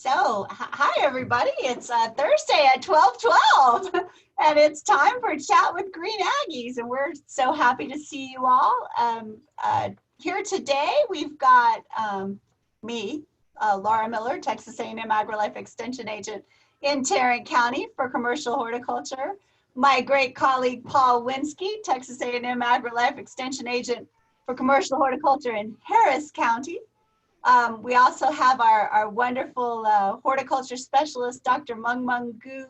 Hi everybody. It's Thursday at 12:12, and it's time for Chat with Green Aggies, and we're so happy to see you all. Here today, we've got me, Laura Miller, Texas A&M AgriLife Extension Agent in Tarrant County for commercial horticulture. My great colleague, Paul Winsky, Texas A&M AgriLife Extension Agent for commercial horticulture in Harris County. We also have our wonderful horticulture specialist, Dr. Mung Mung Gu,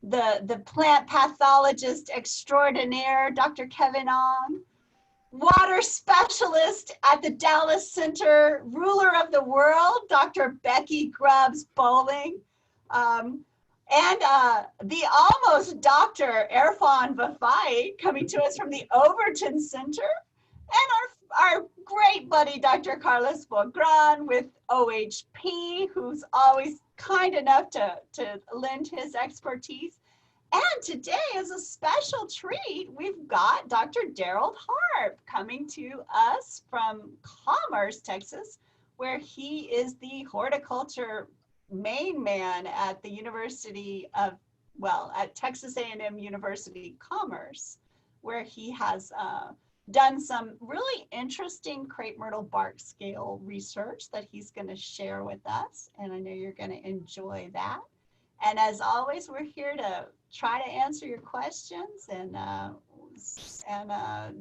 the plant pathologist extraordinaire, Dr. Kevin Ong, water specialist at the Dallas Center, ruler of the world, Dr. Becky Grubbs Bowling, and the almost Dr. Irfan Vafai coming to us from the Overton Center, and our great buddy, Dr. Carlos Bogran with OHP, who's always kind enough to lend his expertise. And today, as a special treat, we've got Dr. Daryl Harp coming to us from Commerce, Texas, where he is the horticulture main man at the University of, at Texas A&M University Commerce, where he has done some really interesting crepe myrtle bark scale research that he's going to share with us, and I know you're going to enjoy that. And as always, we're here to try to answer your questions and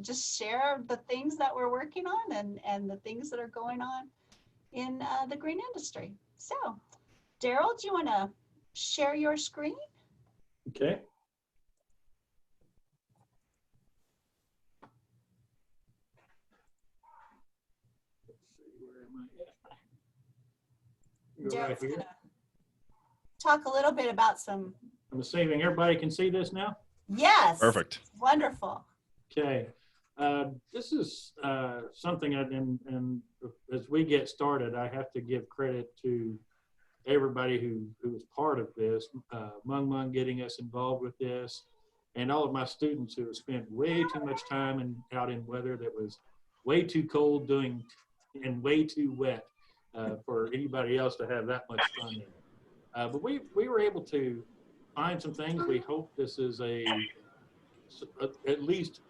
just share the things that we're working on and the things that are going on in the green industry. So, Daryl, do you want to share your screen? Okay. Daryl's going to talk a little bit about some. I'm assuming everybody can see this now? Yes. Perfect. Wonderful. Okay. This is something, and as we get started, I have to give credit to everybody who was part of this. Mung Mung getting us involved with this, and all of my students who have spent way too much time out in weather that was way too cold and way too wet. For anybody else to have that much fun in. But we were able to find some things. We hope this is at least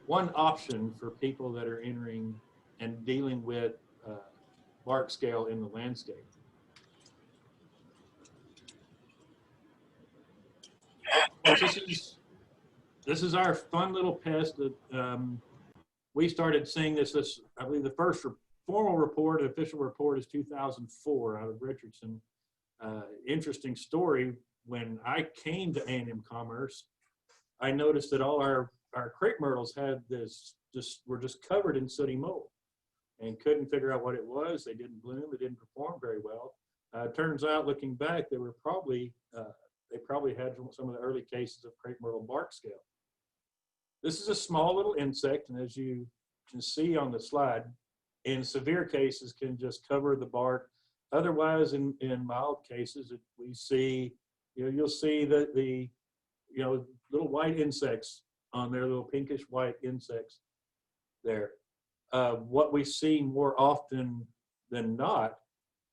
one option for people that are entering and dealing with bark scale in the landscape. This is our fun little pest that we started seeing this, I believe the first formal report, official report, is 2004 out of Richardson. Interesting story. When I came to A&M Commerce, I noticed that all our crepe myrtles had were just covered in sooty mold, and couldn't figure out what it was. They didn't bloom. They didn't perform very well. Turns out, looking back, they probably had some of the early cases of crepe myrtle bark scale. This is a small little insect, and as you can see on the slide, in severe cases can just cover the bark. Otherwise, in mild cases, we see, you'll see the little white insects on there, little pinkish white insects there. What we see more often than not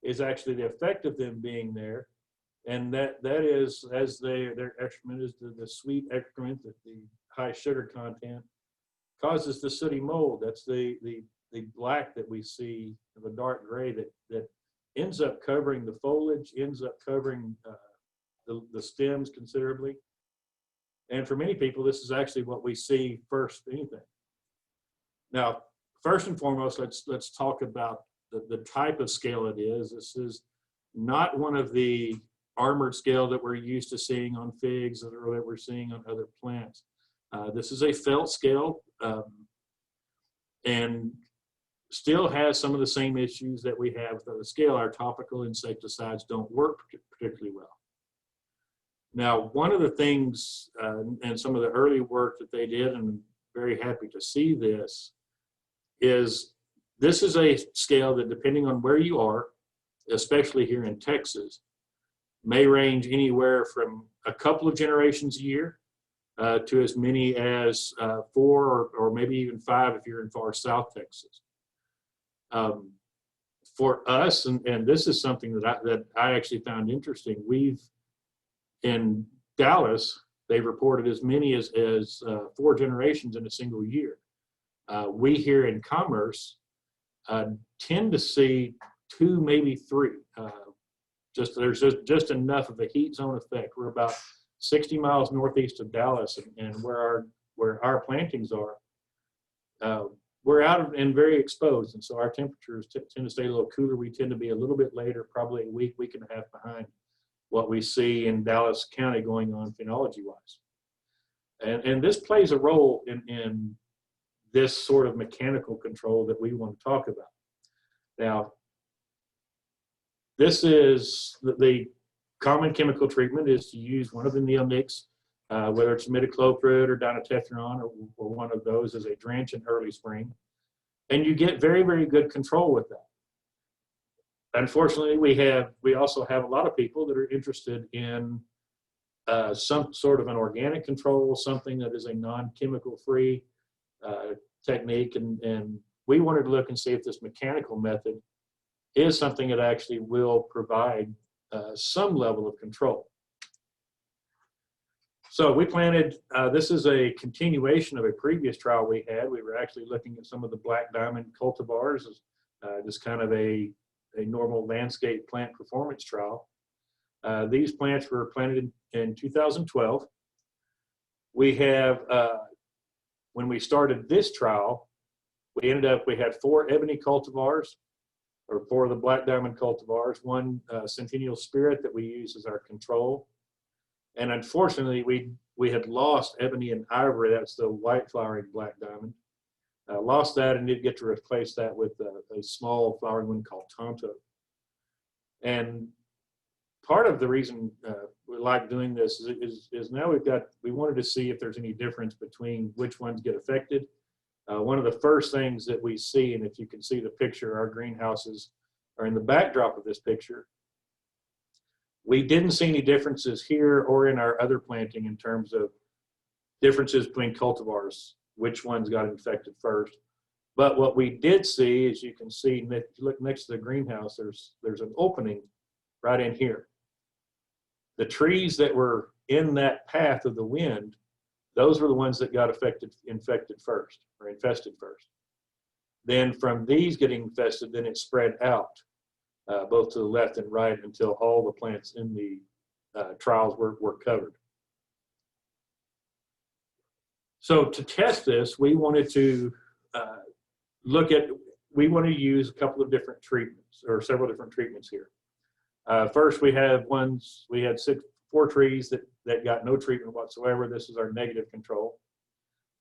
is actually the effect of them being there, and that is, as their excrement is the sweet excrement, that the high sugar content causes the sooty mold. That's the black that we see, the dark gray that ends up covering the foliage, ends up covering the stems considerably. And for many people, this is actually what we see first anything. Now, first and foremost, let's talk about the type of scale it is. This is not one of the armored scale that we're used to seeing on figs or that we're seeing on other plants. This is a felt scale, and still has some of the same issues that we have with the scale. Our topical insecticides don't work particularly well. Now, one of the things, and some of the early work that they did, and I'm very happy to see this, is this is a scale that, depending on where you are, especially here in Texas, may range anywhere from a couple of generations a year to as many as 4 or maybe even 5 if you're in far South Texas. for us, and this is something that I actually found interesting. In Dallas, they reported as many as 4 generations in a single year. We here in Commerce tend to see 2, maybe 3. There's just enough of a heat zone effect. We're about 60 miles northeast of Dallas, and where our plantings are, we're out and very exposed, and so our temperatures tend to stay a little cooler. We tend to be a little bit later, probably a week and a half behind what we see in Dallas County going on phenology-wise. And this plays a role in this sort of mechanical control that we want to talk about. Now, this is the common chemical treatment is to use one of the neonics, whether it's imidacloprid or dinotefuran or one of those as a drench in early spring. And you get very, very good control with that. Unfortunately, we also have a lot of people that are interested in some sort of an organic control, something that is a non-chemical free technique. And we wanted to look and see if this mechanical method is something that actually will provide some level of control. So we planted, this is a continuation of a previous trial we had. We were actually looking at some of the black diamond cultivars as just kind of a normal landscape plant performance trial. These plants were planted in 2012. We have, when we started this trial, we had 4 ebony cultivars, or 4 of the black diamond cultivars, 1 Centennial Spirit that we use as our control. And unfortunately, we had lost ebony and ivory. That's the white flowering black diamond. Lost that and did get to replace that with a small flowering one called Tonto. And part of the reason we like doing this is now we wanted to see if there's any difference between which ones get affected. One of the first things that we see, and if you can see the picture, our greenhouses are in the backdrop of this picture. We didn't see any differences here or in our other planting in terms of differences between cultivars, which ones got infected first. But what we did see, as you can see, if you look next to the greenhouse, there's an opening right in here. The trees that were in that path of the wind, those were the ones that got infected first, or infested first. Then from these getting infested, then it spread out, both to the left and right, until all the plants in the trials were covered. So to test this, we wanted to use a couple of different treatments, or several different treatments here. First, we had 4 trees that got no treatment whatsoever. This is our negative control.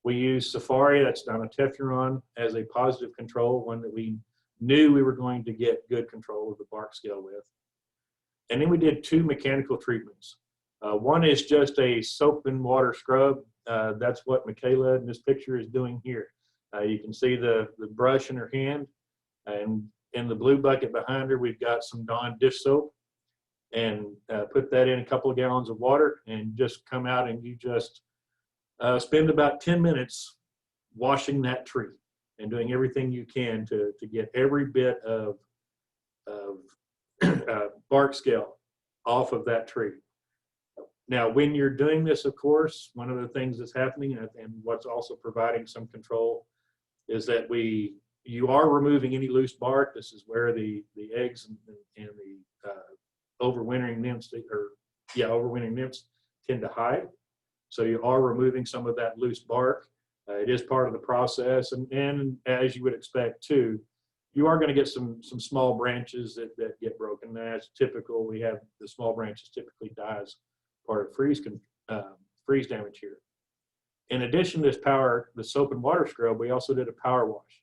We used Safari, that's dinotefuran, as a positive control, one that we knew we were going to get good control of the bark scale with. And then we did 2 mechanical treatments. One is just a soap and water scrub. That's what Michaela in this picture is doing here. You can see the brush in her hand, and in the blue bucket behind her, we've got some Dawn dish soap, and put that in a couple of gallons of water and just come out and you just spend about 10 minutes washing that tree and doing everything you can to get every bit of bark scale off of that tree. Now, when you're doing this, of course, one of the things that's happening and what's also providing some control is that you are removing any loose bark. This is where the eggs and the overwintering nymphs, overwintering nymphs tend to hide. So you are removing some of that loose bark. It is part of the process, and as you would expect too, you are going to get some small branches that get broken. That's typical. We have the small branches typically die as part of freeze damage here. In addition to the soap and water scrub, we also did a power wash.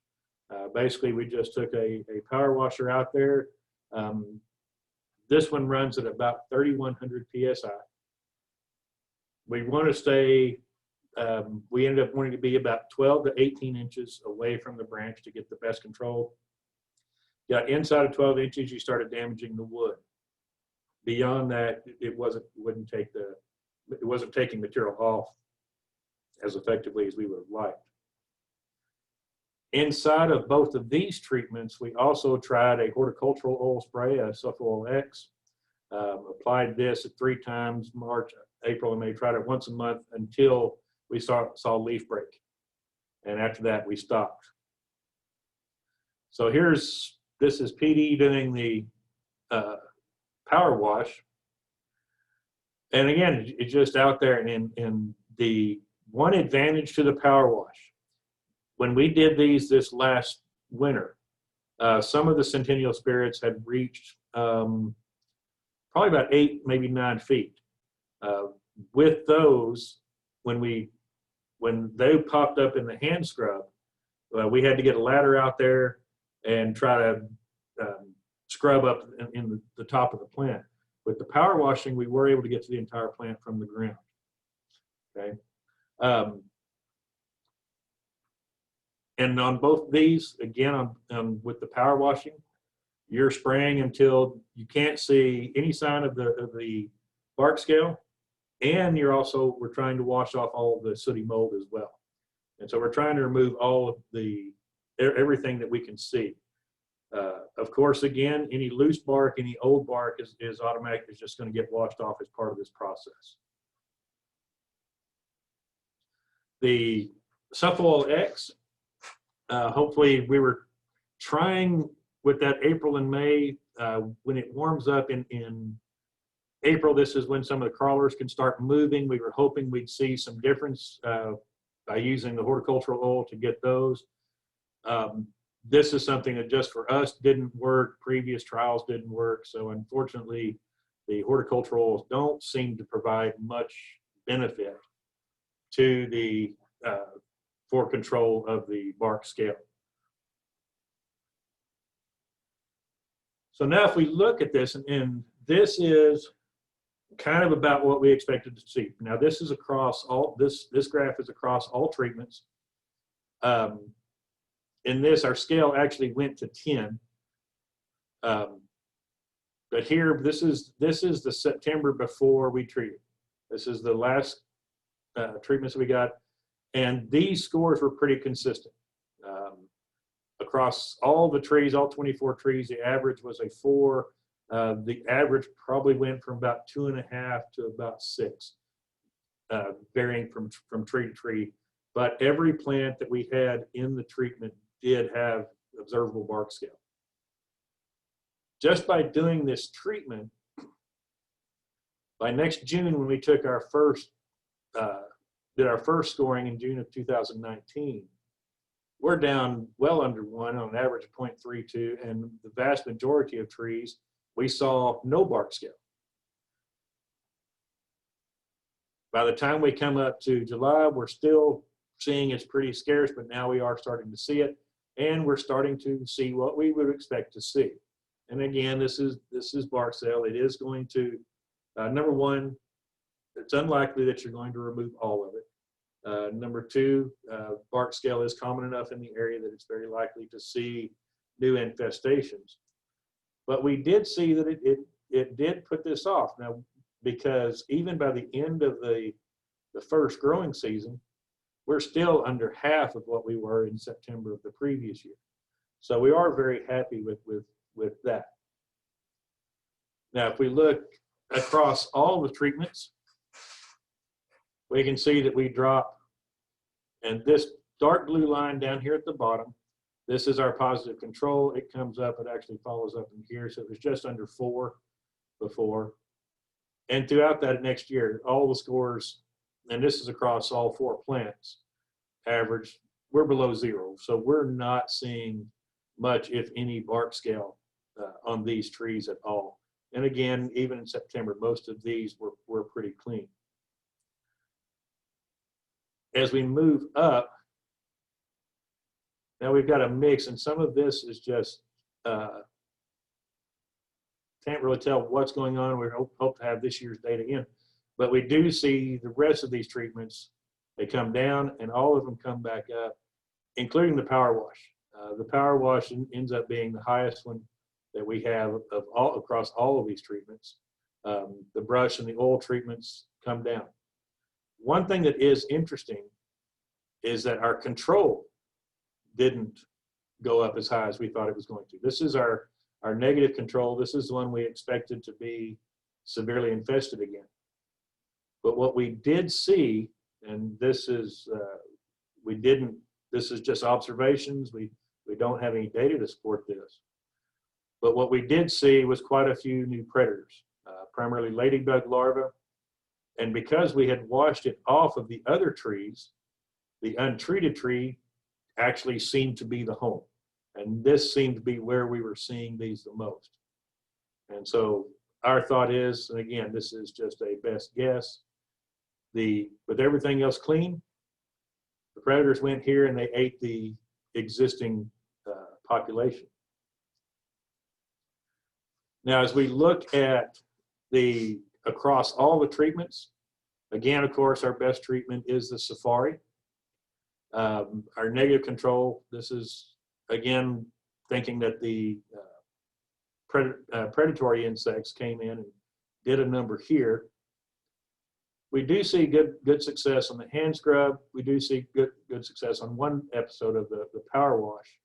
Basically, we just took a power washer out there. This one runs at about 3,100 PSI. We want to stay, we ended up wanting to be about 12 to 18 inches away from the branch to get the best control. Got inside of 12 inches, you started damaging the wood. Beyond that, it wasn't taking material off as effectively as we would have liked. Inside of both of these treatments, we also tried a horticultural oil spray, a Sulfol X. Applied this at 3 times, March, April, and May. Tried it once a month until we saw leaf break. And after that, we stopped. So this is PD doing the power wash. And again, it's just out there. And the one advantage to the power wash, when we did these this last winter, some of the Centennial Spirits had reached probably about 8, maybe 9 feet. With those, when they popped up in the hand scrub, we had to get a ladder out there and try to scrub up in the top of the plant. With the power washing, we were able to get to the entire plant from the ground. Okay. And on both these, again, with the power washing, you're spraying until you can't see any sign of the bark scale, and we're trying to wash off all of the sooty mold as well. And so we're trying to remove all of everything that we can see. Of course, again, any loose bark, any old bark is automatic, is just going to get washed off as part of this process. The Sulfol X, hopefully we were trying with that April and May, when it warms up in April, this is when some of the crawlers can start moving. We were hoping we'd see some difference by using the horticultural oil to get those. This is something that just for us didn't work. Previous trials didn't work. So unfortunately, the horticultural oils don't seem to provide much benefit to the for control of the bark scale. So now if we look at this, and this is kind of about what we expected to see. Now this is across all, this graph is across all treatments. In this, our scale actually went to 10. But here, this is the September before we treated. This is the last treatments we got. And these scores were pretty consistent. Across all the trees, all 24 trees, the average was a 4. The average probably went from about 2.5 to about 6, varying from tree to tree. But every plant that we had in the treatment did have observable bark scale. Just by doing this treatment, by next June, when we took our first, did our first scoring in June of 2019, we're down well under 1 on an average of 0.32, and the vast majority of trees, we saw no bark scale. By the time we come up to July, we're still seeing it's pretty scarce, but now we are starting to see it, and we're starting to see what we would expect to see. And again, this is bark scale. It is going to, number one, it's unlikely that you're going to remove all of it. Number two, bark scale is common enough in the area that it's very likely to see new infestations. But we did see that it did put this off. Now, because even by the end of the first growing season, we're still under half of what we were in September of the previous year. So we are very happy with that. Now, if we look across all the treatments, we can see that we drop, and this dark blue line down here at the bottom, this is our positive control. It comes up, it actually follows up in here. So it was just under 4 before. And throughout that next year, all the scores, and this is across all 4 plants, average, we're below 0. So we're not seeing much, if any, bark scale on these trees at all. And again, even in September, most of these were pretty clean. As we move up, now we've got a mix, and some of this is just, can't really tell what's going on. We hope to have this year's data in. But we do see the rest of these treatments, they come down and all of them come back up, including the power wash. The power wash ends up being the highest one that we have of all across all of these treatments. The brush and the oil treatments come down. One thing that is interesting is that our control didn't go up as high as we thought it was going to. This is our negative control. This is the one we expected to be severely infested again. But what we did see, and this is, this is just observations. We don't have any data to support this. But what we did see was quite a few new predators, primarily ladybug larvae. And because we had washed it off of the other trees, the untreated tree actually seemed to be the home. And this seemed to be where we were seeing these the most. And so our thought is, and again, this is just a best guess, with everything else clean, the predators went here and they ate the existing population. Now, as we look at across all the treatments, again, of course, our best treatment is the safari. Our negative control, this is, again, thinking that the predatory insects came in and did a number here. We do see good success on the hand scrub. We do see good success on one episode of the power wash.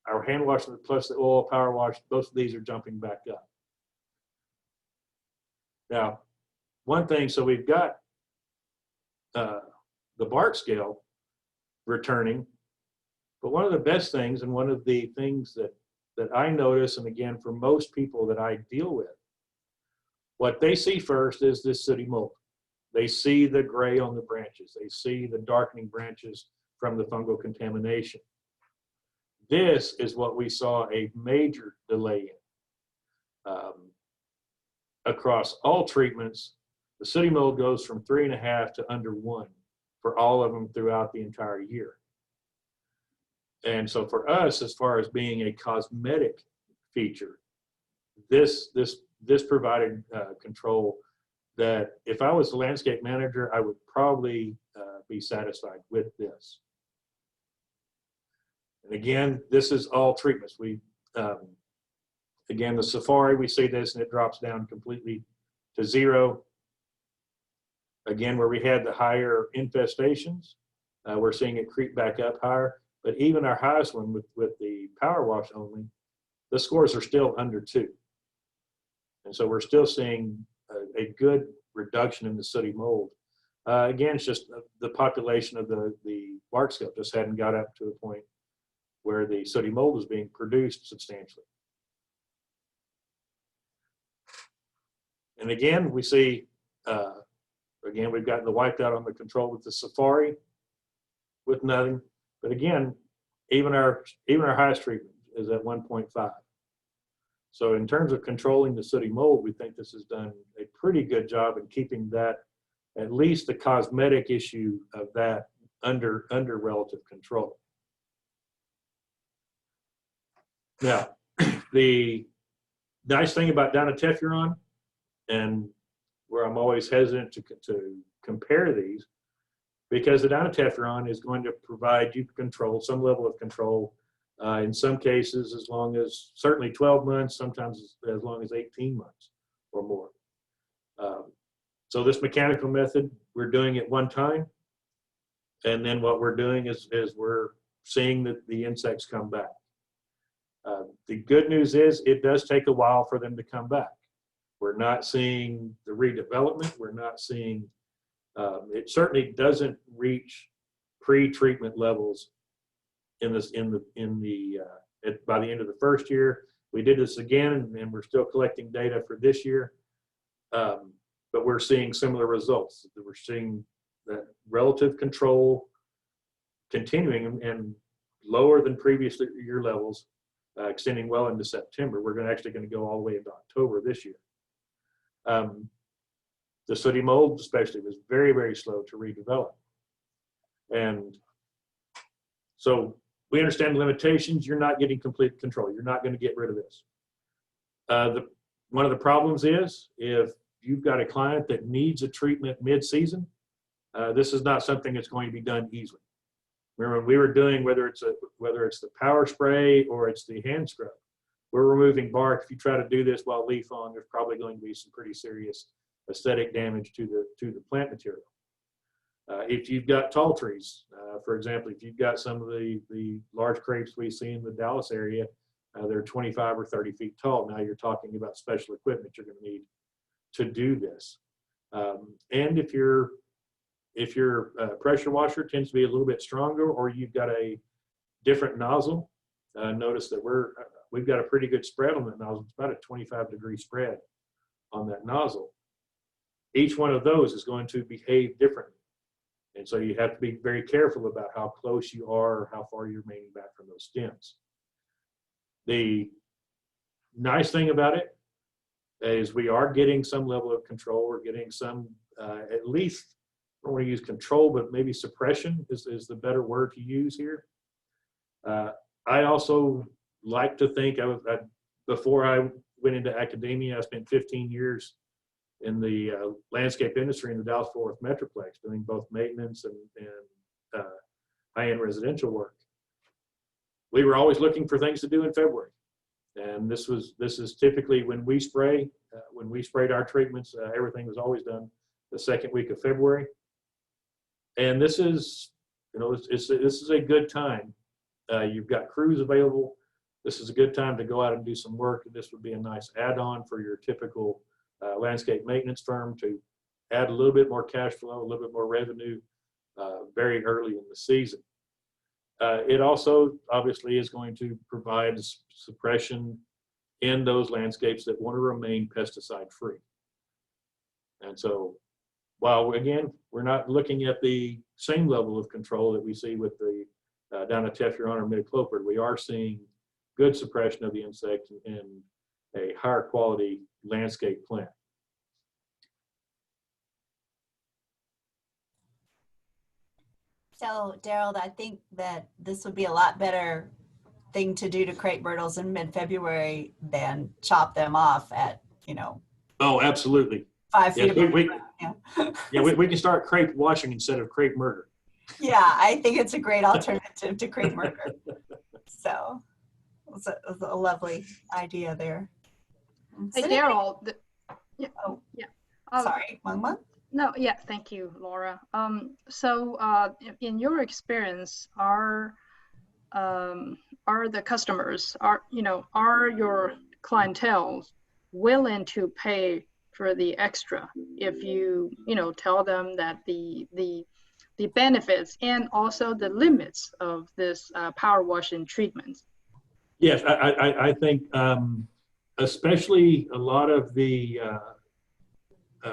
Our hand wash plus the oil power wash, both of these are jumping back up. Now, one thing, so we've got the bark scale returning, but one of the best things and one of the things that I notice, and again, for most people that I deal with, what they see first is this sooty mold. They see the gray on the branches. They see the darkening branches from the fungal contamination. This is what we saw a major delay in. Across all treatments, the sooty mold goes from 3.5 to under 1 for all of them throughout the entire year. And so for us, as far as being a cosmetic feature, this provided control that if I was the landscape manager, I would probably be satisfied with this. And again, this is all treatments. Again, the safari, we see this and it drops down completely to 0. Again, where we had the higher infestations, we're seeing it creep back up higher. But even our highest one with the power wash only, the scores are still under 2. And so we're still seeing a good reduction in the sooty mold. Again, it's just the population of the bark scale just hadn't got up to a point where the sooty mold was being produced substantially. And again, we see, again, we've gotten the wiped out on the control with the safari with nothing. But again, even our highest treatment is at 1.5. So in terms of controlling the sooty mold, we think this has done a pretty good job in keeping that, at least the cosmetic issue of that under relative control. Now, the nice thing about dinotefuran, and where I'm always hesitant to compare these, because the dinotefuran is going to provide you control, some level of control, in some cases as long as certainly 12 months, sometimes as long as 18 months or more. So this mechanical method, we're doing it one time, and then what we're doing is we're seeing that the insects come back. The good news is it does take a while for them to come back. We're not seeing the redevelopment. We're not seeing, it certainly doesn't reach pre-treatment levels by the end of the first year. We did this again, and we're still collecting data for this year, but we're seeing similar results. We're seeing that relative control continuing and lower than previous year levels, extending well into September. We're actually going to go all the way into October this year. The sooty mold especially was very, very slow to redevelop. And so we understand the limitations. You're not getting complete control. You're not going to get rid of this. One of the problems is if you've got a client that needs a treatment mid-season, this is not something that's going to be done easily. Remember, when we were doing, whether it's the power spray or it's the hand scrub, we're removing bark. If you try to do this while leaf on, there's probably going to be some pretty serious aesthetic damage to the plant material. If you've got tall trees, for example, if you've got some of the large crepes we see in the Dallas area, they're 25 or 30 feet tall. Now you're talking about special equipment you're going to need to do this. And if your pressure washer tends to be a little bit stronger, or you've got a different nozzle, notice that we've got a pretty good spread on that nozzle. It's about a 25-degree spread on that nozzle. Each one of those is going to behave differently. And so you have to be very careful about how close you are, or how far you're remaining back from those stems. The nice thing about it is we are getting some level of control. We're getting some, at least, I don't want to use control, but maybe suppression is the better word to use here. I also like to think, before I went into academia, I spent 15 years in the landscape industry in the Dallas-Fort Worth Metroplex, doing both maintenance and high-end residential work. We were always looking for things to do in February. And this is typically when we spray, when we sprayed our treatments, everything was always done the second week of February. And this is, this is a good time. You've got crews available. This is a good time to go out and do some work. And this would be a nice add-on for your typical landscape maintenance firm to add a little bit more cash flow, a little bit more revenue very early in the season. It also obviously is going to provide suppression in those landscapes that want to remain pesticide free. And so while again, we're not looking at the same level of control that we see with the down at Teflon or midcloprid, we are seeing good suppression of the insect in a higher quality landscape plant. So, Daryl, I think that this would be a lot better thing to do to crepe myrtles in mid-February than chop them off at, Oh, absolutely. 5 feet Yes, above yeah, we can start crepe washing instead of crepe murder. Yeah, I think it's a great alternative to crepe murder. So it's a lovely idea there. Hey, Daryl. Sorry, Mung Mung? No, yeah, thank you, Laura. So in your experience, are the customers, are your clientele willing to pay for the extra if you tell them that the benefits and also the limits of this power washing treatment? Yes, I think especially a lot of the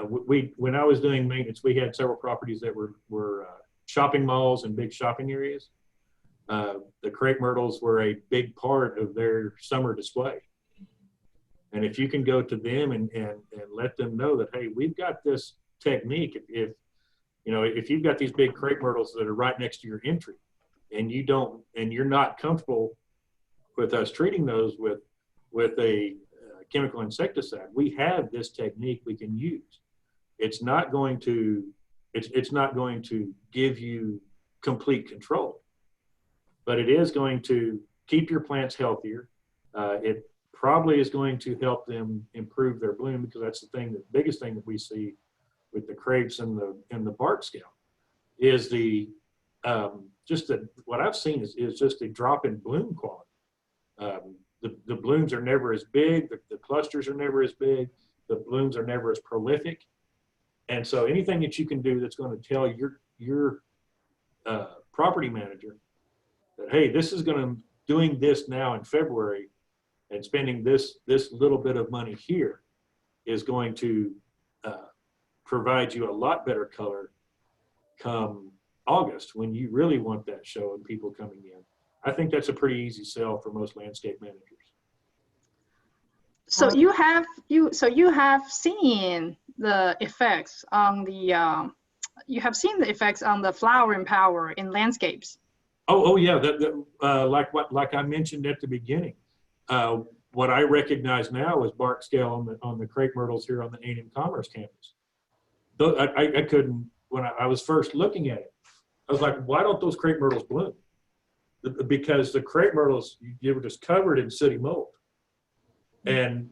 when I was doing maintenance, we had several properties that were shopping malls and big shopping areas. The crepe myrtles were a big part of their summer display. And if you can go to them and let them know that, hey, we've got this technique. If you've got these big crepe myrtles that are right next to your entry, and you're not comfortable with us treating those with a chemical insecticide, we have this technique we can use. It's not going to give you complete control, but it is going to keep your plants healthier. It probably is going to help them improve their bloom, because that's the biggest thing that we see with the crepes and the bark scale is what I've seen is just a drop in bloom quality. The blooms are never as big, the clusters are never as big, the blooms are never as prolific. And so anything that you can do that's going to tell your property manager that, hey, this is doing this now in February and spending this little bit of money here is going to provide you a lot better color come August, when you really want that show and people coming in. I think that's a pretty easy sell for most landscape managers. So you have seen the effects on the flowering power in landscapes. Oh yeah, like I mentioned at the beginning, what I recognize now is bark scale on the crepe myrtles here on the A&M Commerce campus. Though I couldn't, when I was first looking at it, I was like, why don't those crepe myrtles bloom? Because the crepe myrtles, you were just covered in sooty mold. And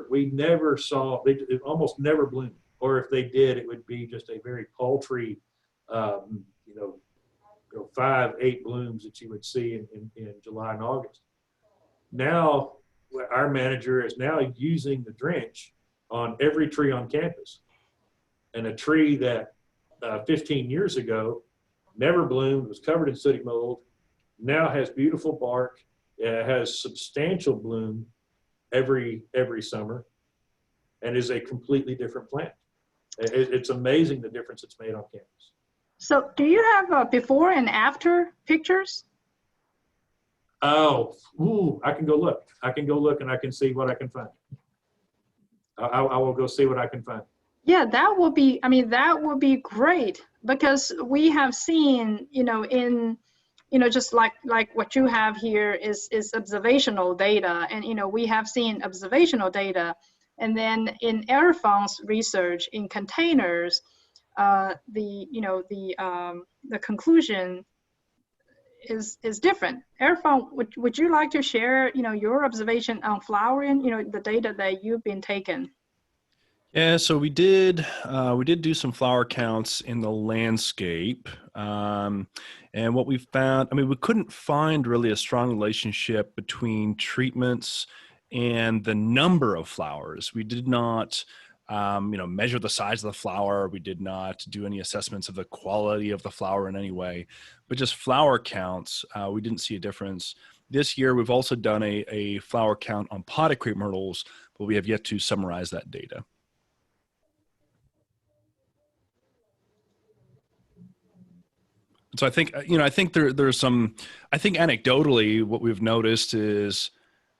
we never saw, it almost never bloomed. Or if they did, it would be just a very paltry you know, 5, 8 blooms that you would see in July and August. Now, our manager is now using the drench on every tree on campus. And a tree that 15 years ago never bloomed, was covered in sooty mold, now has beautiful bark, has substantial bloom every summer, and is a completely different plant. It's amazing the difference it's made on campus. So do you have before and after pictures? Oh, ooh, I can go look. I can go look and I can see what I can find. I will go see what I can find. Yeah, that would be, I mean, that would be great, because we have seen, you know, in, you know, just like what you have here is observational data. And, you know, we have seen observational data. And then in Airfon's research in containers, the conclusion is different. Airfon, would you like to share, you know, your observation on flowering, you know, the data that you've been taking? Yeah, so we did do some flower counts in the landscape, and what we found, I mean, we couldn't find really a strong relationship between treatments and the number of flowers. We did not, measure the size of the flower. We did not do any assessments of the quality of the flower in any way, but just flower counts. We didn't see a difference. This year, we've also done a flower count on potted crepe myrtles, but we have yet to summarize that data. So I think, there's some, I think anecdotally what we've noticed is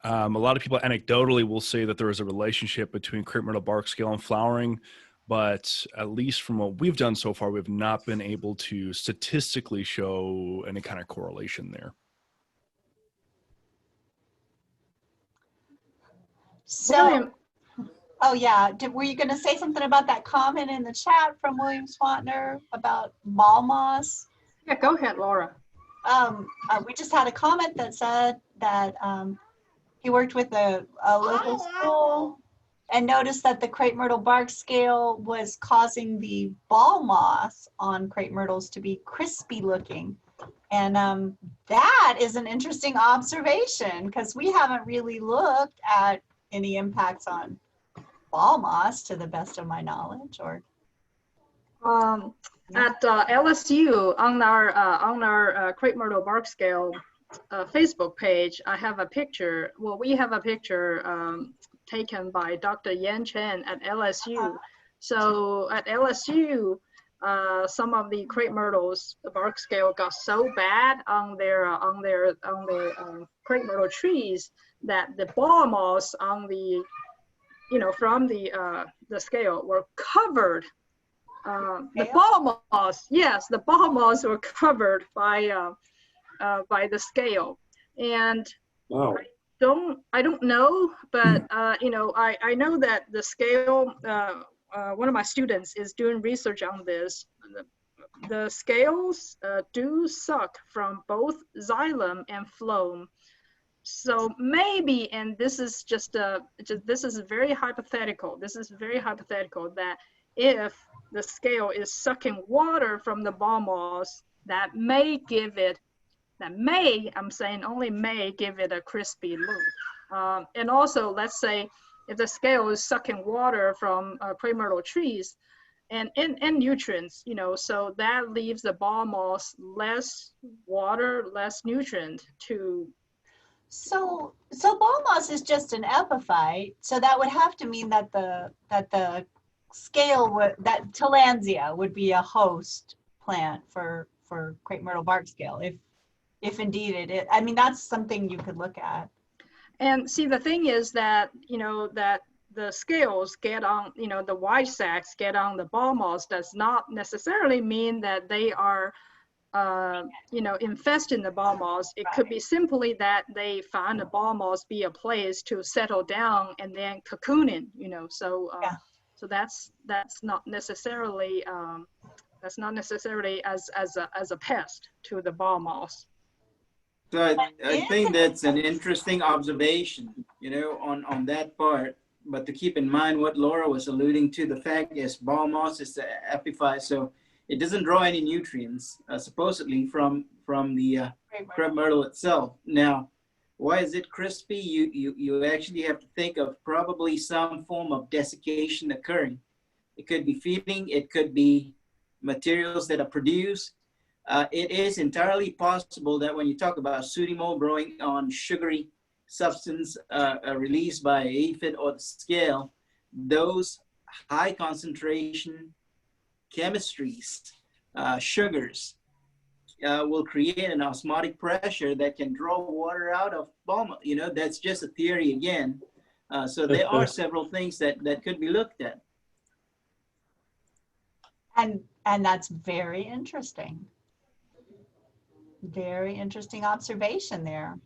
a lot of people anecdotally will say that there is a relationship between crepe myrtle bark scale and flowering, but at least from what we've done so far, we've not been able to statistically show any kind of correlation there. So, oh yeah, were you going to say something about that comment in the chat from William Swantner about ball moss? Yeah, go ahead, Laura. We just had a comment that said that he worked with a local school and noticed that the crepe myrtle bark scale was causing the ball moss on crepe myrtles to be crispy looking. And that is an interesting observation, because we haven't really looked at any impacts on ball moss to the best of my knowledge. Or at LSU on our crepe myrtle bark scale Facebook page, I have a picture. Well, we have a picture taken by Dr. Yan Chen at LSU. So at LSU, some of the crepe myrtles, the bark scale got so bad on their crepe myrtle trees that the ball moss on the, from the scale were covered. The ball moss, yes, the ball moss were covered by the scale. And wow. I don't know, but I know that the scale, one of my students is doing research on this. The scales do suck from both xylem and phloem. So maybe, and this is this is very hypothetical. This is very hypothetical that if the scale is sucking water from the ball moss, that may give it, I'm saying only may give it a crispy look. And also, let's say if the scale is sucking water from crepe myrtle trees and nutrients, so that leaves the ball moss less water, less nutrient to. So ball moss is just an epiphyte. So that would have to mean that the scale that Tillandsia would be a host plant for crepe myrtle bark scale, if indeed it is. I mean, that's something you could look at. And see, the thing is that that the scales get on, the white sacks get on the ball moss does not necessarily mean that they are infesting the ball moss. It could be simply that they find the ball moss be a place to settle down and then cocooning, so that's not necessarily as a pest to the ball moss. So I think that's an interesting observation, on that part. But to keep in mind what Laura was alluding to, the fact is ball moss is the epiphyte. So it doesn't draw any nutrients, supposedly from the crepe myrtle itself. Now, why is it crispy? You actually have to think of probably some form of desiccation occurring. It could be feeding, it could be materials that are produced. It is entirely possible that when you talk about sooty mold growing on sugary substance released by an aphid or the scale, those high concentration chemistries, sugars, will create an osmotic pressure that can draw water out of bulb. You know, that's just a theory again. So there are several things that could be looked at. And that's very interesting. Very interesting observation there.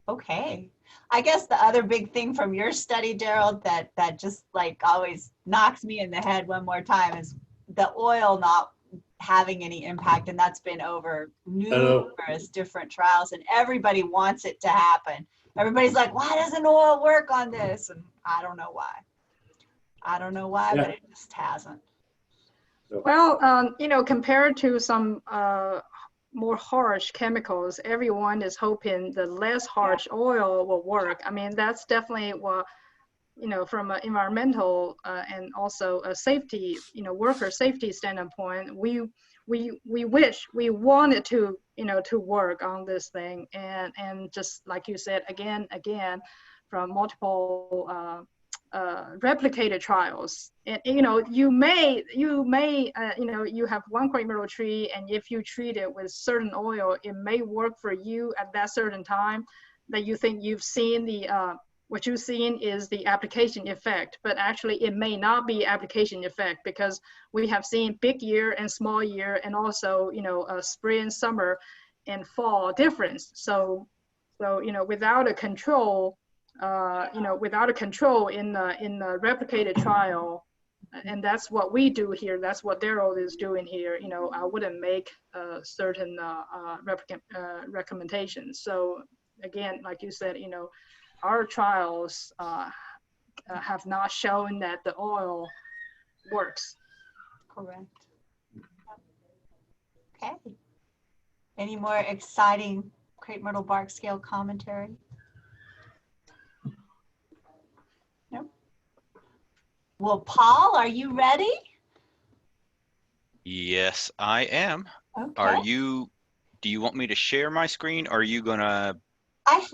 Okay. I guess the other big thing from your study, Daryl, that just like always knocks me in the head one more time is the oil not having any impact. And that's been over numerous different trials, and everybody wants it to happen. Everybody's like, why doesn't oil work on this? And I don't know why. I don't know why, but it just hasn't. Well, you know, compared to some more harsh chemicals, everyone is hoping the less harsh oil will work. I mean, that's definitely what, you know, from an environmental and also a safety, you know, worker safety standpoint, we wish we wanted to, you know, to work on this thing, and just like you said, again from multiple replicated trials. And you know, you may you know, you have one crepe myrtle tree, and if you treat it with certain oil, it may work for you at that certain time that you think you've seen the what you've seen is the application effect, but actually it may not be application effect, because we have seen big year and small year, and also, you know, spring, summer, and fall difference. So you know, without a control, you know, without a control in the replicated trial, and that's what we do here. That's what Daryl is doing here. You know, I wouldn't make certain recommendations. So again, like you said, you know, our trials have not shown that the oil works. Correct. Okay. Any more exciting crepe myrtle bark scale commentary? Nope. Well, Paul, are you ready? Yes, I am. Okay. Do you want me to share my screen, or are you gonna? I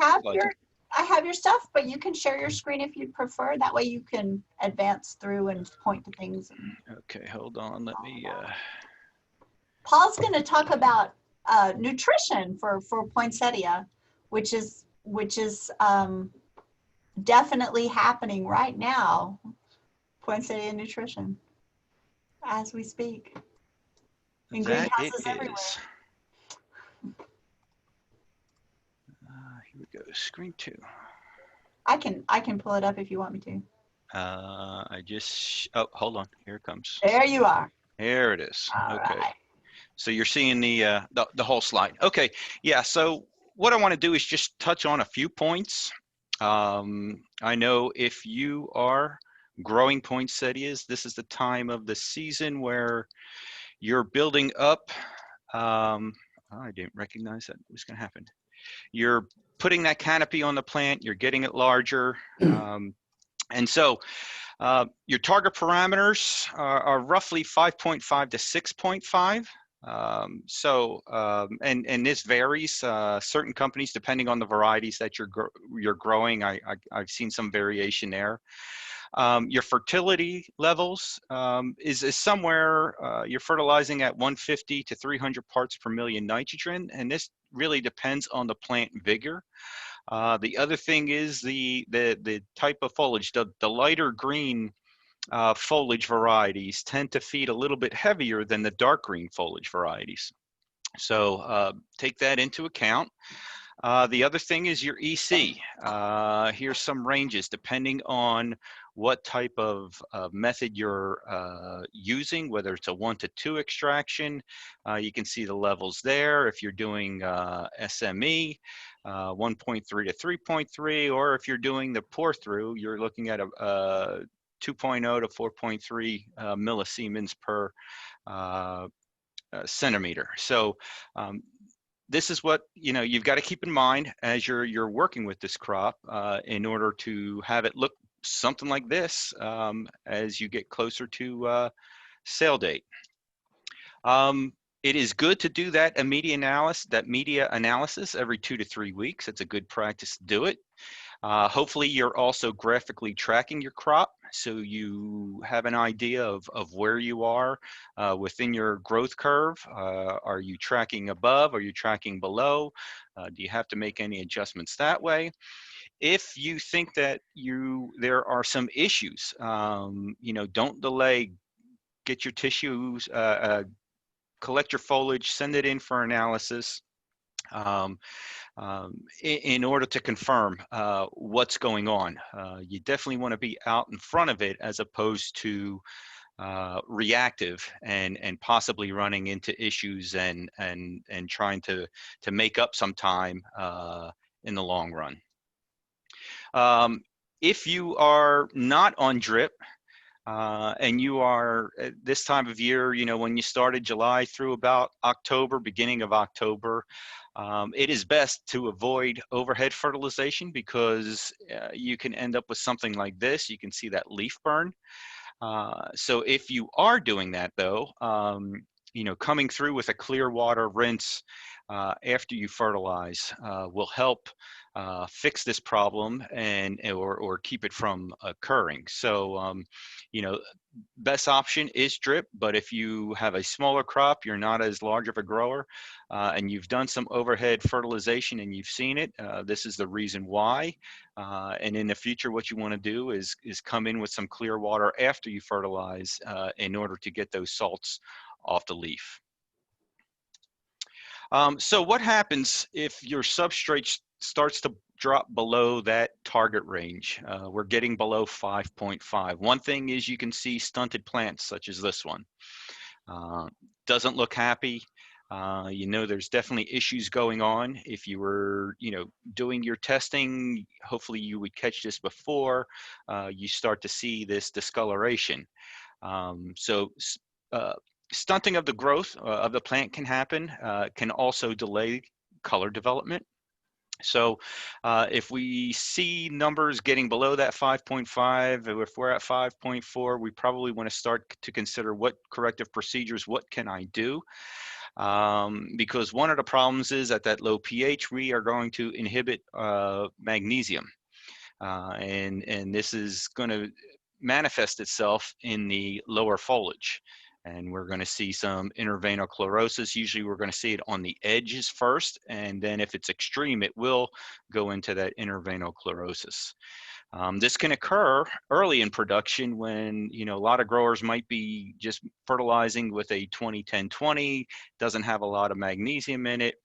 have your stuff, but you can share your screen if you'd prefer. That way you can advance through and point to things. Okay, hold on. Let me. Paul's going to talk about nutrition for poinsettia, which is definitely happening right now. Poinsettia nutrition, as we speak, in greenhouses everywhere. Here we go. Screen 2. I can pull it up if you want me to. Oh, hold on. Here it comes. There you are. Here it is. All okay. right. So you're seeing the whole slide. Okay. Yeah. So what I want to do is just touch on a few points. I know if you are growing poinsettias, this is the time of the season where you're building up. I didn't recognize that was going to happen. You're putting that canopy on the plant, you're getting it larger. And so your target parameters are roughly 5.5 to 6.5. And this varies. Certain companies, depending on the varieties that you're growing, I've seen some variation there. Your fertility levels is somewhere, you're fertilizing at 150 to 300 parts per million nitrogen, and this really depends on the plant vigor. The other thing is the type of foliage. The lighter green foliage varieties tend to feed a little bit heavier than the dark green foliage varieties. So take that into account. The other thing is your EC. Here's some ranges depending on what type of method you're using, whether it's a 1 to 2 extraction. You can see the levels there. If you're doing SME, 1.3 to 3.3, or if you're doing the pour through, you're looking at a 2.0 to 4.3 millisiemens per centimeter. So this is what you've got to keep in mind as you're working with this crop in order to have it look something like this as you get closer to sale date. It is good to do that media analysis every 2 to 3 weeks. It's a good practice to do it. Hopefully you're also graphically tracking your crop so you have an idea of where you are within your growth curve. Are you tracking above? Are you tracking below? Do you have to make any adjustments that way? If you think that there are some issues, don't delay. Get your tissues, collect your foliage, send it in for analysis. In order to confirm what's going on. You definitely want to be out in front of it as opposed to reactive and possibly running into issues and trying to make up some time in the long run. If you are not on drip, and you are at this time of year, when you started July through about October, beginning of October, it is best to avoid overhead fertilization because you can end up with something like this. You can see that leaf burn. So if you are doing that though, coming through with a clear water rinse after you fertilize will help fix this problem or keep it from occurring. So, best option is drip, but if you have a smaller crop, you're not as large of a grower, and you've done some overhead fertilization and you've seen it, this is the reason why. And in the future, what you want to do is come in with some clear water after you fertilize in order to get those salts off the leaf. So what happens if your substrate starts to drop below that target range? We're getting below 5.5. One thing is you can see stunted plants such as this one. Doesn't look happy. There's definitely issues going on. If you were, doing your testing, hopefully you would catch this before you start to see this discoloration. Stunting of the growth of the plant can happen, can also delay color development. So if we see numbers getting below that 5.5, if we're at 5.4, we probably want to start to consider what corrective procedures, what can I do? Because one of the problems is at that low pH, we are going to inhibit magnesium. And this is going to manifest itself in the lower foliage. And we're going to see some intervenochlorosis. Usually we're going to see it on the edges first, and then if it's extreme, it will go into that intervenochlorosis. This can occur early in production when, a lot of growers might be just fertilizing with a 20-10-20, doesn't have a lot of magnesium in it,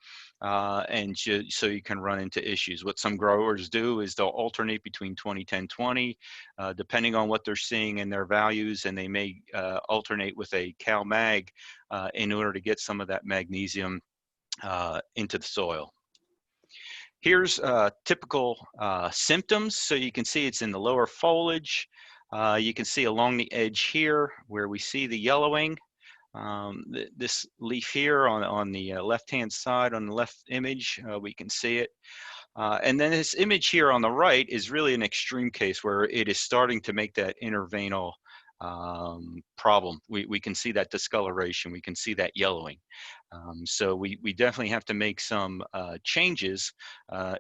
so you can run into issues. What some growers do is they'll alternate between 20-10-20, depending on what they're seeing in their values, and they may alternate with a Cal Mag in order to get some of that magnesium into the soil. Here's typical symptoms. So you can see it's in the lower foliage. You can see along the edge here where we see the yellowing. This leaf here on the left-hand side, on the left image, we can see it. And then this image here on the right is really an extreme case where it is starting to make that intervenal problem. We can see that discoloration, we can see that yellowing. So we definitely have to make some changes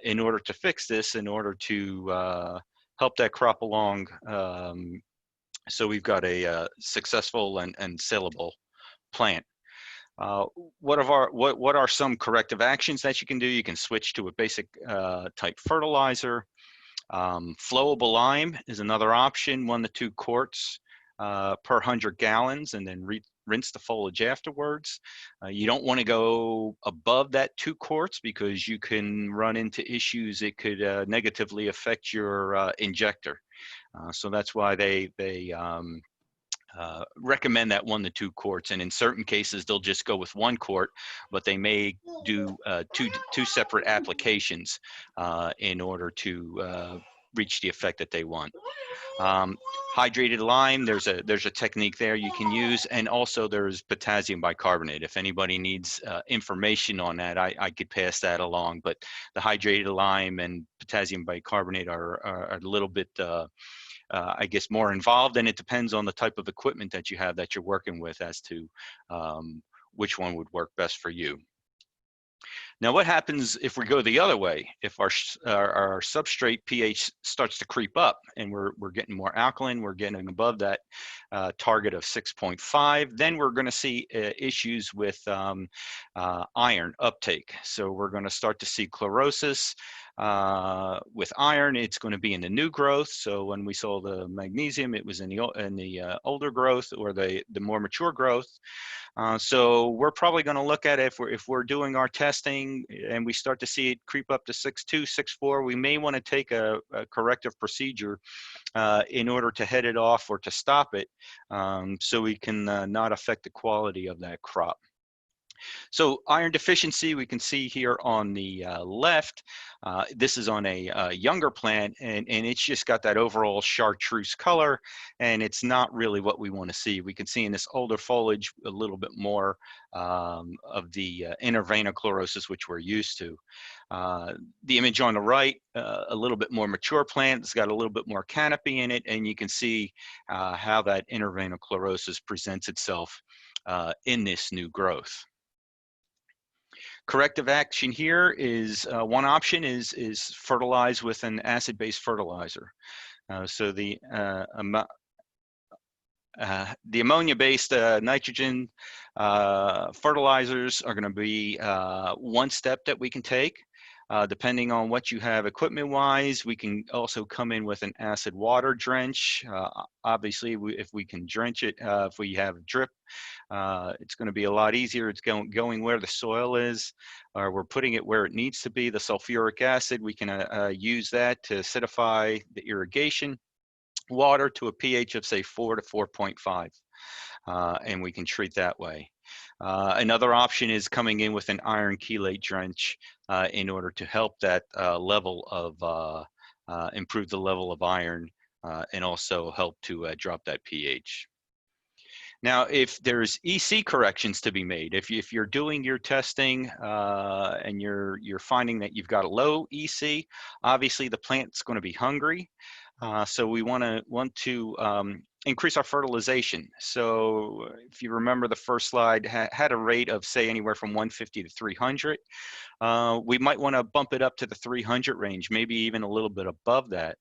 in order to fix this, in order to help that crop along, so we've got a successful and saleable plant. What are some corrective actions that you can do? You can switch to a basic type fertilizer. Flowable lime is another option, 1 to 2 quarts per 100 gallons, and then rinse the foliage afterwards. You don't want to go above that 2 quarts because you can run into issues. It could negatively affect your injector. So that's why they recommend that 1 to 2 quarts, and in certain cases they'll just go with 1 quart, but they may do two separate applications in order to reach the effect that they want. Hydrated lime, there's a technique there you can use, and also there's potassium bicarbonate. If anybody needs information on that, I could pass that along. But the hydrated lime and potassium bicarbonate are a little bit, I guess, more involved, and it depends on the type of equipment that you have that you're working with as to which one would work best for you. Now, what happens if we go the other way? If our substrate pH starts to creep up and we're getting more alkaline, we're getting above that target of 6.5, then we're going to see issues with iron uptake. So we're going to start to see chlorosis. With iron, it's going to be in the new growth. So when we saw the magnesium, it was in the older growth or the more mature growth. So we're probably going to look at it if we're doing our testing and we start to see it creep up to 6.2, 6.4, we may want to take a corrective procedure in order to head it off or to stop it, so we can not affect the quality of that crop. So iron deficiency, we can see here on the left, this is on a younger plant, and it's just got that overall chartreuse color, and it's not really what we want to see. We can see in this older foliage a little bit more of the inner vena chlorosis, which we're used to. The image on the right, a little bit more mature plant, it's got a little bit more canopy in it, and you can see how that inner vena chlorosis presents itself in this new growth. Corrective action here is one option is fertilize with an acid-based fertilizer. So the ammonia-based nitrogen fertilizers are going to be one step that we can take. Depending on what you have equipment-wise, we can also come in with an acid water drench. Obviously, if we can drench it, if we have drip, it's going to be a lot easier. It's going where the soil is, or we're putting it where it needs to be. The sulfuric acid, we can use that to acidify the irrigation water to a pH of, say, 4 to 4.5, and we can treat that way. Another option is coming in with an iron chelate drench in order to help that level of, improve the level of iron and also help to drop that pH. Now, if there's EC corrections to be made, if you're doing your testing and you're finding that you've got a low EC, obviously the plant's going to be hungry. So we want to increase our fertilization. So if you remember, the first slide had a rate of, say, anywhere from 150 to 300. We might want to bump it up to the 300 range, maybe even a little bit above that,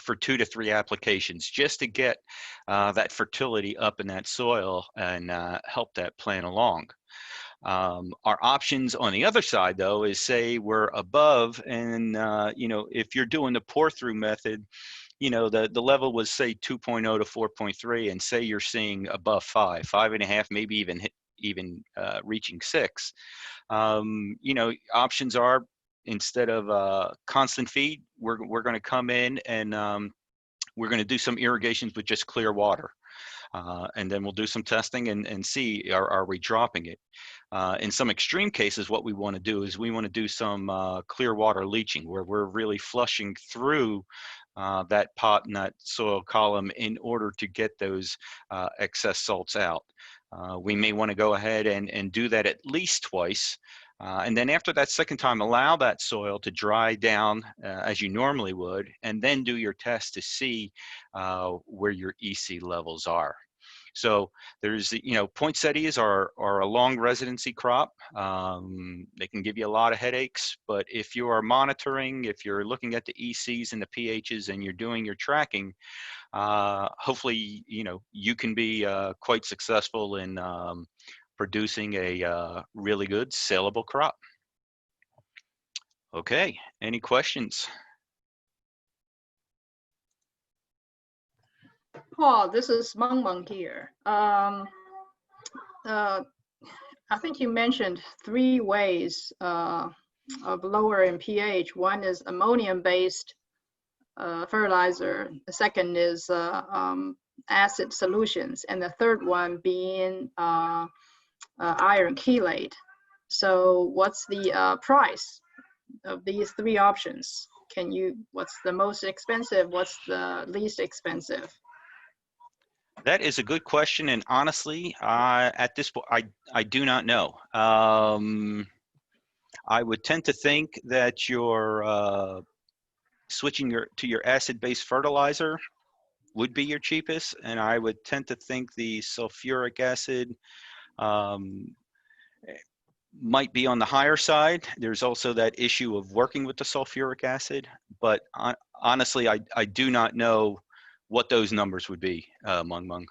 for 2 to 3 applications, just to get that fertility up in that soil and help that plant along. Our options on the other side, though, is, say we're above, and if you're doing the pour through method, the level was, say, 2.0 to 4.3, and say you're seeing above 5, 5.5, maybe even reaching 6. Options are, instead of constant feed, we're going to come in and we're going to do some irrigations with just clear water. And then we'll do some testing and see, are we dropping it? In some extreme cases, what we want to do is we want to do some clear water leaching, where we're really flushing through that pot and that soil column in order to get those excess salts out. We may want to go ahead and do that at least twice. And then after that second time, allow that soil to dry down as you normally would, and then do your test to see where your EC levels are. So there's, poinsettias are a long residency crop. They can give you a lot of headaches, but if you are monitoring, if you're looking at the ECs and the pHs and you're doing your tracking, hopefully, you can be quite successful in producing a really good saleable crop. Okay, any questions? Paul, this is Meng Meng here. I think you mentioned 3 ways of lowering pH. One is ammonium-based fertilizer. The second is acid solutions, and the third one being iron chelate. So what's the price of these 3 options? what's the most expensive? What's the least expensive? That is a good question, and honestly, at this point, I do not know. I would tend to think that you're switching to your acid-based fertilizer would be your cheapest, and I would tend to think the sulfuric acid might be on the higher side. There's also that issue of working with the sulfuric acid, but honestly, I do not know what those numbers would be, Mung Mung.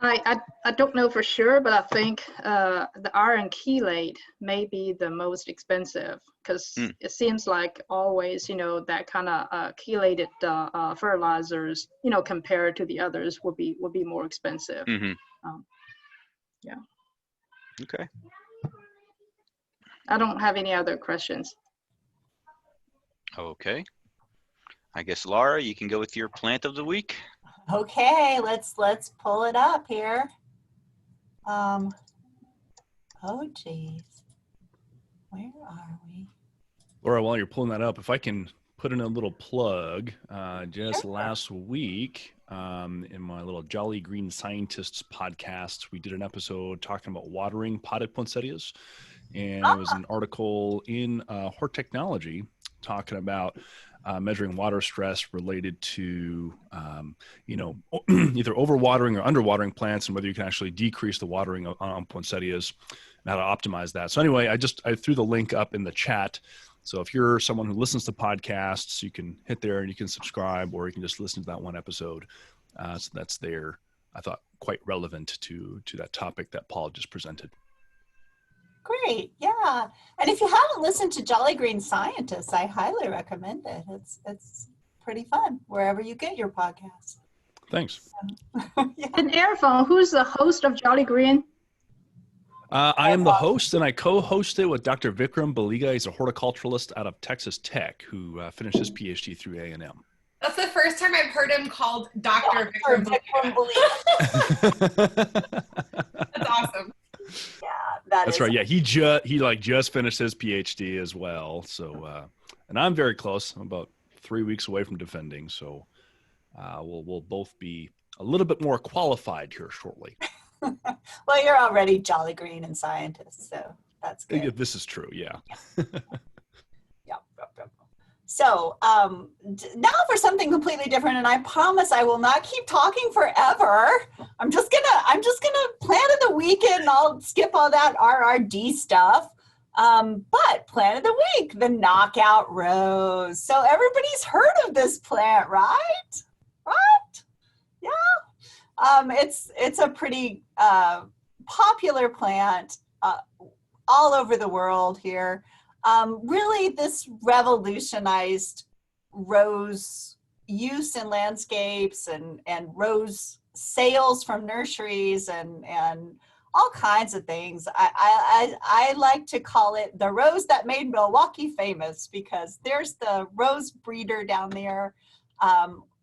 I don't know for sure, but I think the iron chelate may be the most expensive because it seems like always, that kind of chelated fertilizers, compared to the others would be more expensive. Yeah. Okay. I don't have any other questions. Okay. I guess Laura, you can go with your plant of the week. Okay, let's pull it up here. Oh geez, where are we? Laura, while you're pulling that up, if I can put in a little plug, just Sure. last week in my little Jolly Green Scientists podcast, we did an episode talking about watering potted poinsettias, and it was an article in Hort Technology talking about measuring water stress related to, either overwatering or underwatering plants, and whether you can actually decrease the watering on poinsettias and how to optimize that. So anyway, I threw the link up in the chat. So if you're someone who listens to podcasts, you can hit there and you can subscribe, or you can just listen to that one episode. So that's there, I thought, quite relevant to that topic that Paul just presented. Great, yeah. And if you haven't listened to Jolly Green Scientists, I highly recommend it. It's pretty fun wherever you get your podcasts. Thanks. Yeah. And Airphone, who's the host of Jolly Green? I am the host, and I co-host it with Dr. Vikram Baliga. He's a horticulturalist out of Texas Tech who finished his PhD through A&M. That's the first time I've heard him called Dr. Vikram Baliga. That's awesome. Yeah, that's right. Yeah, he just finished his PhD as well. So, and I'm very close. I'm about 3 weeks away from defending. So, we'll both be a little bit more qualified here shortly. Well, you're already Jolly Green and Scientists, so that's good. This is true. Yeah. Yeah. So now for something completely different, and I promise I will not keep talking forever. I'm just gonna plant of the weekend, and I'll skip all that RRD stuff. But plant of the week, the knockout rose. So everybody's heard of this plant, right? Right? Yeah. It's a pretty popular plant all over the world here. Really, this revolutionized rose use in landscapes and rose sales from nurseries and all kinds of things. I like to call it the rose that made Milwaukee famous, because there's the rose breeder down there.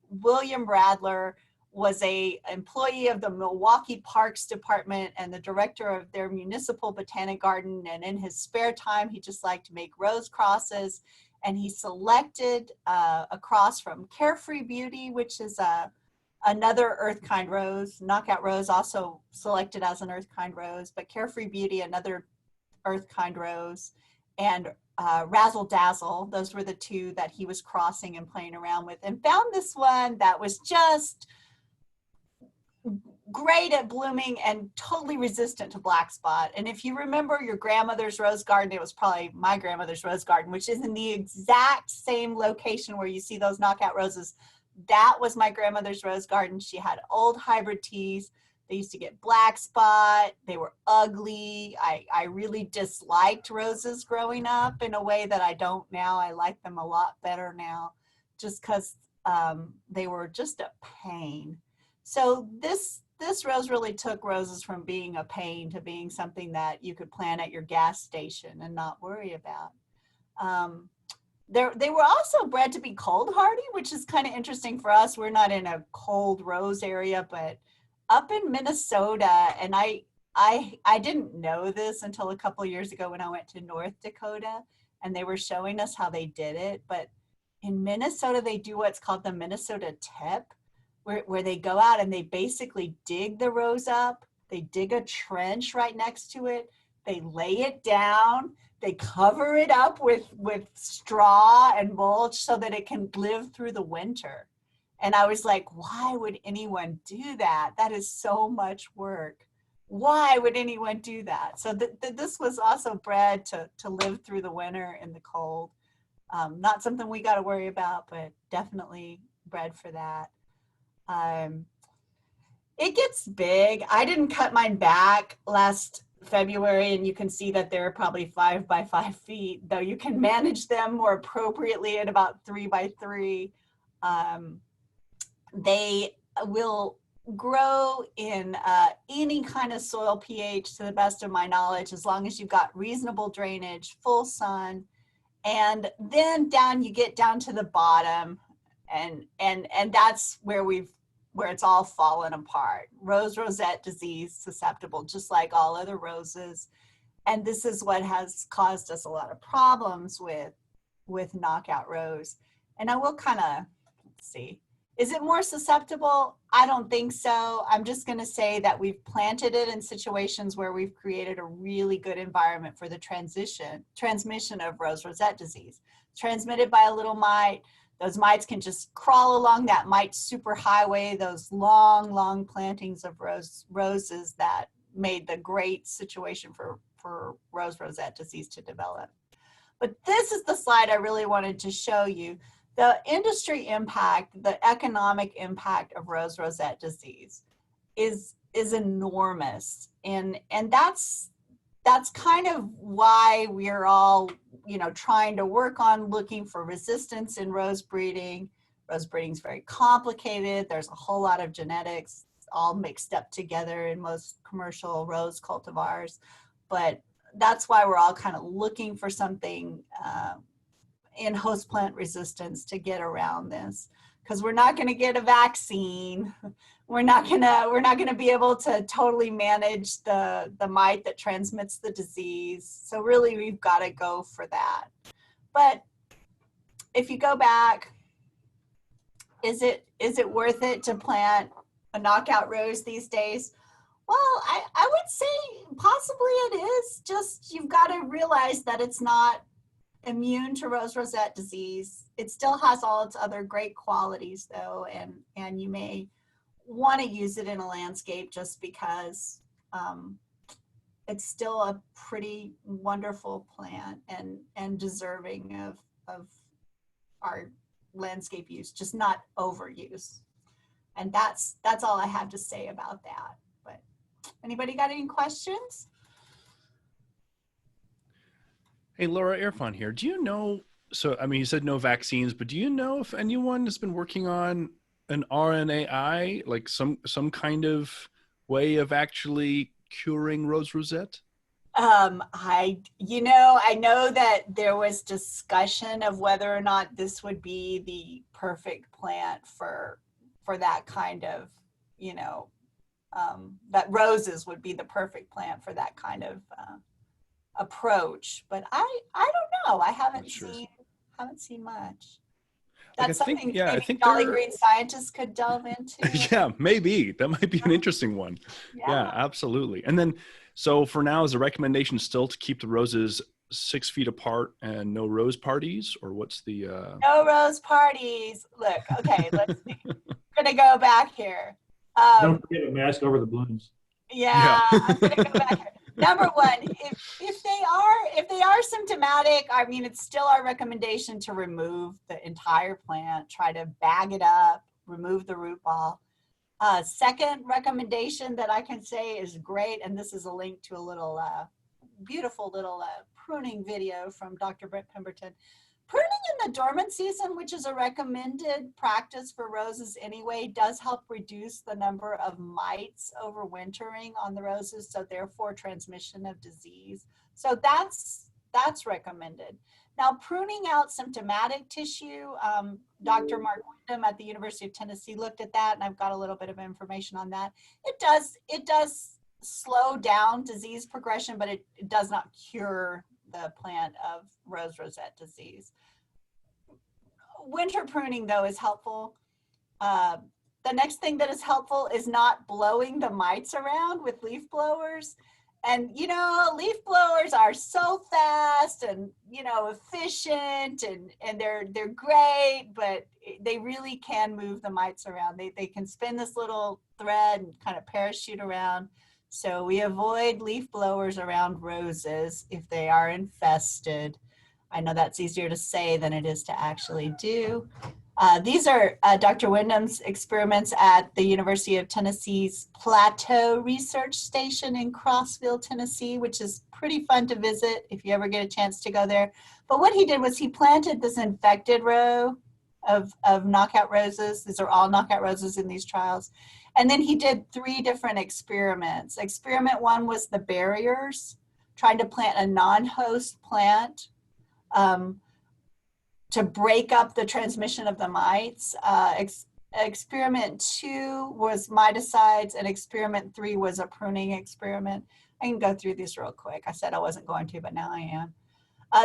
William Radler was a employee of the Milwaukee Parks Department and the director of their municipal botanic garden. And in his spare time, he just liked to make rose crosses. And he selected a cross from Carefree Beauty, which is another earth kind rose. Knockout rose also selected as an earth kind rose, but Carefree Beauty, another earth kind rose, and Razzle Dazzle. Those were the two that he was crossing and playing around with, and found this one that was just great at blooming and totally resistant to black spot. And if you remember your grandmother's rose garden, it was probably my grandmother's rose garden, which is in the exact same location where you see those knockout roses. That was my grandmother's rose garden. She had old hybrid teas. They used to get black spot. They were ugly. I really disliked roses growing up in a way that I don't now. I like them a lot better now, just because they were just a pain. So this rose really took roses from being a pain to being something that you could plant at your gas station and not worry about. They were also bred to be cold hardy, which is kind of interesting for us. We're not in a cold rose area, but up in Minnesota, and I didn't know this until a couple of years ago when I went to North Dakota. and they were showing us how they did it. But in Minnesota, they do what's called the Minnesota tip, where they go out and they basically dig the rose up. They dig a trench right next to it. They lay it down. They cover it up with straw and mulch so that it can live through the winter. And I was like, why would anyone do that? That is so much work. Why would anyone do that? So this was also bred to live through the winter in the cold. Not something we got to worry about, but definitely bred for that. It gets big. I didn't cut mine back last February, and you can see that they're probably 5 by 5 feet, though you can manage them more appropriately at about 3 by 3. They will grow in any kind of soil pH, to the best of my knowledge, as long as you've got reasonable drainage, full sun, and then you get down to the bottom, and that's where it's all fallen apart. Rose rosette disease susceptible, just like all other roses. And this is what has caused us a lot of problems with knockout rose. And I will kind of, let's see, is it more susceptible? I don't think so. I'm just going to say that we've planted it in situations where we've created a really good environment for the transmission of rose rosette disease. Transmitted by a little mite. Those mites can just crawl along that mite superhighway, those long, long plantings of roses that made the great situation for rose rosette disease to develop. But this is the slide I really wanted to show you. The industry impact, the economic impact of rose rosette disease is enormous. And that's kind of why we're all, trying to work on looking for resistance in rose breeding. Rose breeding is very complicated. There's a whole lot of genetics all mixed up together in most commercial rose cultivars. But that's why we're all kind of looking for something in host plant resistance to get around this, because we're not going to get a vaccine. We're not gonna be able to totally manage the mite that transmits the disease. So really, we've got to go for that. But if you go back, is it worth it to plant a knockout rose these days? Well, I would say possibly it is. Just you've got to realize that it's not immune to rose rosette disease. It still has all its other great qualities, though, and you may want to use it in a landscape just because it's still a pretty wonderful plant and deserving of our landscape use, just not overuse. And that's all I have to say about that. But anybody got any questions? Hey, Laura Irfan here. Do you know, so I mean, you said no vaccines, but do you know if anyone has been working on an RNAi, like some kind of way of actually curing rose rosette? I know that there was discussion of whether or not this would be the perfect plant for that kind of, that roses would be the perfect plant for that kind of approach. But I don't know. I haven't seen much. That's something maybe Jolly Green scientists could delve into. Yeah, maybe. That might be an interesting one. Yeah, absolutely. And then, so for now, is the recommendation still to keep the roses 6 feet apart and no rose parties, or what's the... No rose parties. Look, okay, let's see. We're going to go back here. Don't forget a mask over the blooms. Yeah. I'm going to go back here. Number one, if they are symptomatic, I mean, it's still our recommendation to remove the entire plant, try to bag it up, remove the root ball. Second recommendation that I can say is great, and this is a link to a little beautiful little pruning video from Dr. Brett Pemberton. Pruning in the dormant season, which is a recommended practice for roses anyway, does help reduce the number of mites overwintering on the roses, so therefore transmission of disease. So that's recommended. Now, pruning out symptomatic tissue, Dr. Mark Wyndham at the University of Tennessee looked at that, and I've got a little bit of information on that. It does slow down disease progression, but it does not cure the plant of rose rosette disease. Winter pruning, though, is helpful. The next thing that is helpful is not blowing the mites around with leaf blowers. And, you know, leaf blowers are so fast and, you know, efficient and they're great, but they really can move the mites around. They can spin this little thread and kind of parachute around. So we avoid leaf blowers around roses if they are infested. I know that's easier to say than it is to actually do. These are Dr. Wyndham's experiments at the University of Tennessee's Plateau Research Station in Crossville, Tennessee, which is pretty fun to visit if you ever get a chance to go there. But what he did was he planted this infected row of knockout roses. These are all knockout roses in these trials. And then he did 3 different experiments. Experiment 1 was the barriers, trying to plant a non-host plant to break up the transmission of the mites. Experiment 2 was miticides, and experiment 3 was a pruning experiment. I can go through these real quick. I said I wasn't going to, but now I am.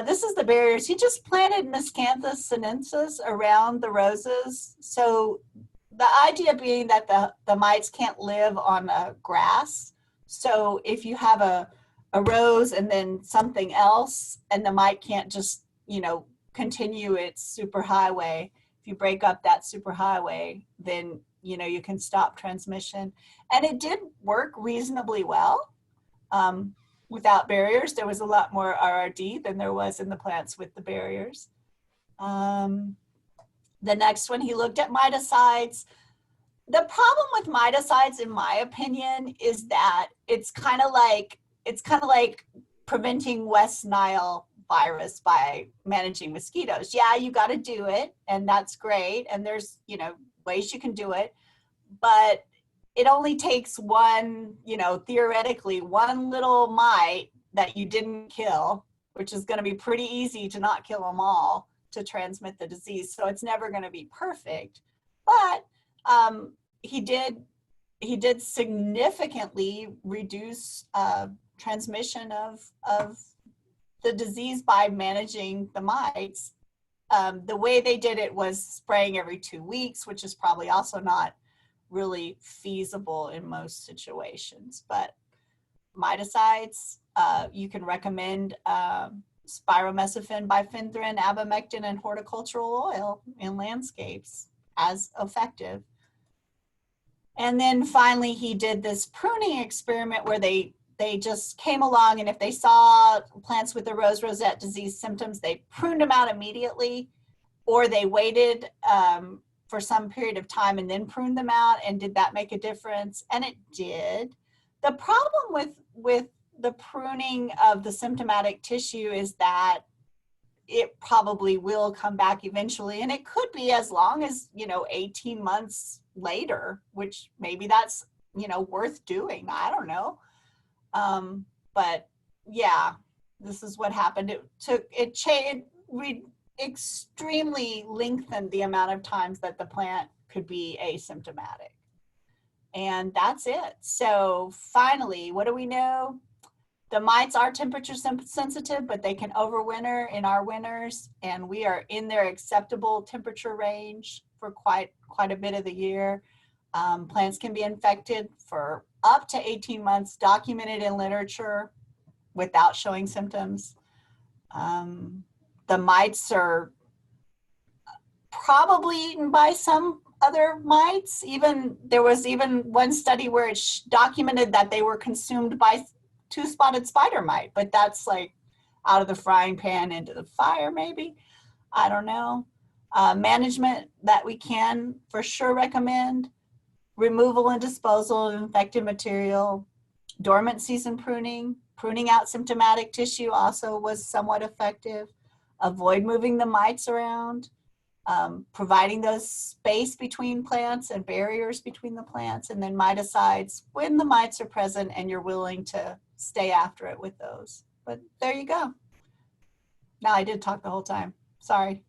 This is the barriers. He just planted Miscanthus sinensis around the roses. So the idea being that the mites can't live on grass. So if you have a rose and then something else, and the mite can't just, you know, continue its superhighway. If you break up that superhighway, then, you know, you can stop transmission. And it did work reasonably well. Without barriers, there was a lot more RRD than there was in the plants with the barriers. The next one, he looked at miticides. The problem with miticides, in my opinion, is that it's kind of like preventing West Nile virus by managing mosquitoes. Yeah, you got to do it, and that's great, and there's, you know, ways you can do it, but it only takes one, you know, theoretically one little mite that you didn't kill, which is going to be pretty easy to not kill them all, to transmit the disease. So it's never going to be perfect, but he did significantly reduce transmission of the disease by managing the mites. The way they did it was spraying every 2 weeks, which is probably also not really feasible in most situations. But miticides, you can recommend spiromesifen, bifenthrin, abamectin, and horticultural oil in landscapes as effective. And then finally, he did this pruning experiment where they just came along, and if they saw plants with the rose rosette disease symptoms, they pruned them out immediately, or they waited for some period of time and then pruned them out. And did that make a difference? And it did. The problem with the pruning of the symptomatic tissue is that it probably will come back eventually, and it could be as long as, you know, 18 months later, which maybe that's, you know, worth doing. I don't know. But yeah, this is what happened. We extremely lengthened the amount of times that the plant could be asymptomatic. And that's it. So finally, what do we know? The mites are temperature sensitive, but they can overwinter in our winters, and we are in their acceptable temperature range for quite a bit of the year. Plants can be infected for up to 18 months, documented in literature, without showing symptoms. The mites are probably eaten by some other mites. There was even one study where it documented that they were consumed by 2-spotted spider mite, but that's like out of the frying pan into the fire, maybe. I don't know. Management that we can for sure recommend: removal and disposal of infected material, dormant season pruning out symptomatic tissue also was somewhat effective. Avoid moving the mites around, providing those space between plants and barriers between the plants, and then miticides when the mites are present and you're willing to stay after it with those. But there you go. Now I did talk the whole time. Sorry.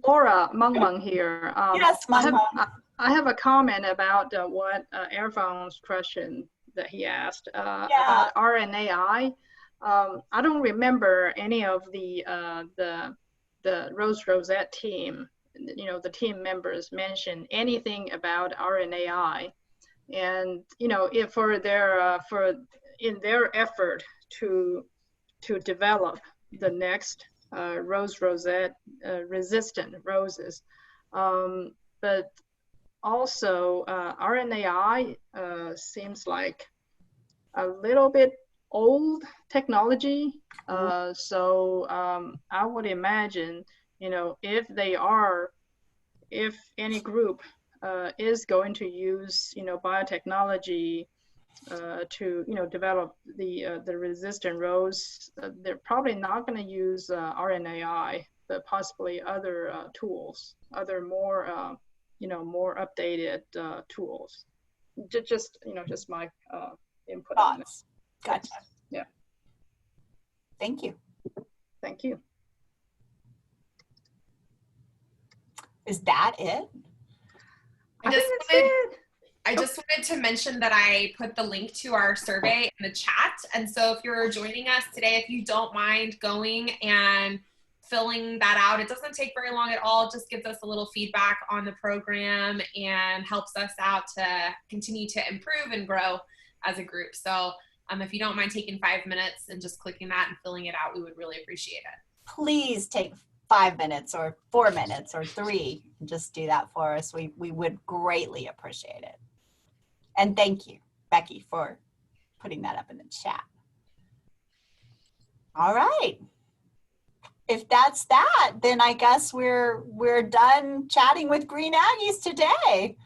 Laura Meng here. Yes, I have a comment about what Ervan's question that he asked Yeah. about RNAi. I don't remember any of the Rose Rosette team, the team members mention anything about RNAi. And if in their effort to develop the next Rose Rosette resistant roses, but also RNAi seems like a little bit old technology. So I would imagine, if any group is going to use, biotechnology to, develop the resistant rose, they're probably not going to use RNAi, but possibly other tools, other more, more updated tools. Just my input. Thoughts. Gotcha. Yeah. Thank you. Thank you. Is that it? I just wanted to mention that I put the link to our survey in the chat. And so if you're joining us today, if you don't mind going and filling that out, it doesn't take very long at all. It just gives us a little feedback on the program and helps us out to continue to improve and grow as a group. So if you don't mind taking 5 minutes and just clicking that and filling it out, we would really appreciate it. Please take 5 minutes or 4 minutes or 3 and just do that for us. We would greatly appreciate it. And thank you, Becky, for putting that up in the chat. All right. If that's that, then I guess we're done chatting with Green Aggies today.